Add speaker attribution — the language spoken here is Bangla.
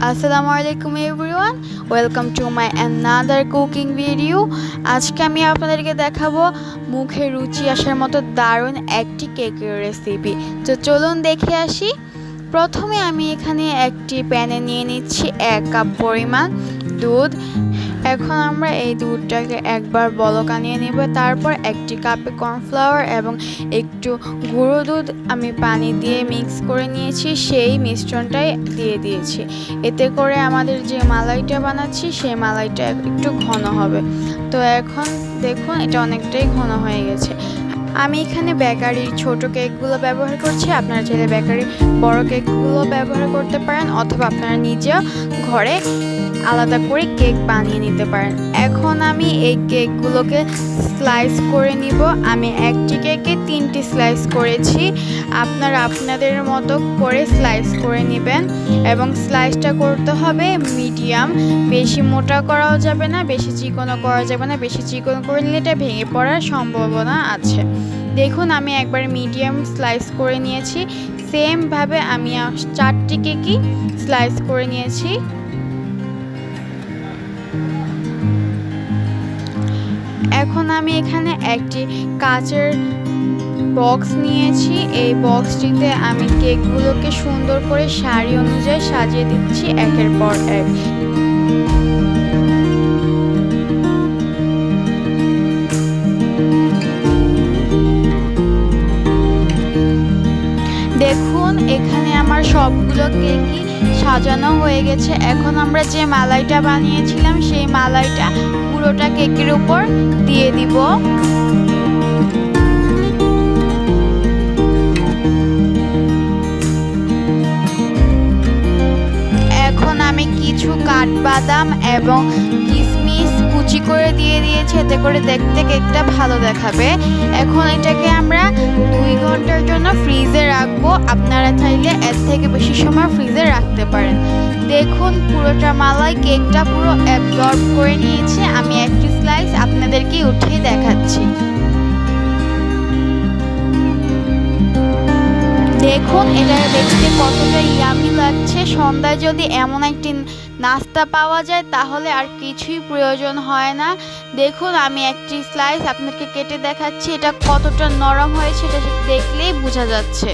Speaker 1: আসসালামু আলাইকুম everyone, welcome to my another cooking video. আজকে আমি আপনাদেরকে দেখাবো মুখে রুচি আসার মতো দারুণ একটি কেকের রেসিপি। তো চলুন দেখে আসি। প্রথমে আমি এখানে একটি প্যানে নিয়ে নিচ্ছি 1 কাপ পরিমাণ দুধ। এখন আমরা এই দুধটাকে একবার বলক আনিয়ে নেব। তারপর একটি কাপে কর্নফ্লাওয়ার এবং একটু গুঁড়ো দুধ আমি পানি দিয়ে মিক্স করে নিয়েছি, সেই মিশ্রণটাই দিয়ে দিয়েছি। এতে করে আমাদের যে মালাইটা বানাচ্ছি সেই মালাইটা একটু ঘন হবে। তো এখন দেখুন এটা অনেকটাই ঘন হয়ে গেছে। আমি এখানে বেকারির ছোট কেকগুলো ব্যবহার করছি, আপনারা চাইলে বেকারির বড় কেকগুলো ব্যবহার করতে পারেন, অথবা আপনারা নিজেও ঘরে আলাদা করে কেক বানিয়ে নিতে পারেন। এখন আমি এই কেকগুলোকে স্লাইস করে নিব। আমি একটি কেকে 3টি স্লাইস করেছি, আপনারা আপনাদের মতো করে স্লাইস করে নেবেন এবং স্লাইসটা করতে হবে মিডিয়াম। বেশি মোটা করাও যাবে না, বেশি চিকনও করা যাবে না। বেশি চিকন করে নিলে এটা ভেঙে পড়ার সম্ভাবনা আছে। দেখুন আমি একবার মিডিয়াম স্লাইস করে নিয়েছি। সেমভাবে আমি 4টি কেকই স্লাইস করে নিয়েছি। এখন আমি এখানে একটি কাচের বক্স নিয়েছি। এই বক্সটিতে আমি কেকগুলোকে সুন্দর করে সারি অনুযায়ী সাজিয়ে দিচ্ছি একের পর এক। দেখুন এখানে আমার সবগুলো কেকই সাজানো হয়ে গেছে। এখন আমরা যে মালাইটা বানিয়েছিলাম সেই মালাইটা পুরোটা কেকের উপর দিয়ে দিব। এখন আমি কিছু কাঠবাদাম এবং কিশমিশ কুচি করে দিয়ে দিয়েছি, এতে করে দেখতে কেকটা ভালো দেখাবে। এখন এটাকে আমরা 2 ঘন্টার জন্য ফ্রিজে রাখবো। আপনারা চাইলে এর থেকে বেশি সময় ফ্রিজে রাখতে পারেন। দেখুন পুরোটা মালাই কেকটা পুরো অ্যাবজর্ব করে নিয়েছে। আমি একটি স্লাইস আপনাদেরকে উঠিয়ে দেখাচ্ছি। দেখুন এটা দেখতে কতটা ইয়ামি লাগছে। সন্ধ্যায় যদি এমন একটি নাস্তা পাওয়া যায় তাহলে আর কিছুই প্রয়োজন হয় না। দেখুন আমি একটি স্লাইস আপনাকে কেটে দেখাচ্ছি, এটা কতটা নরম হয়েছে এটা দেখলেই বোঝা যাচ্ছে।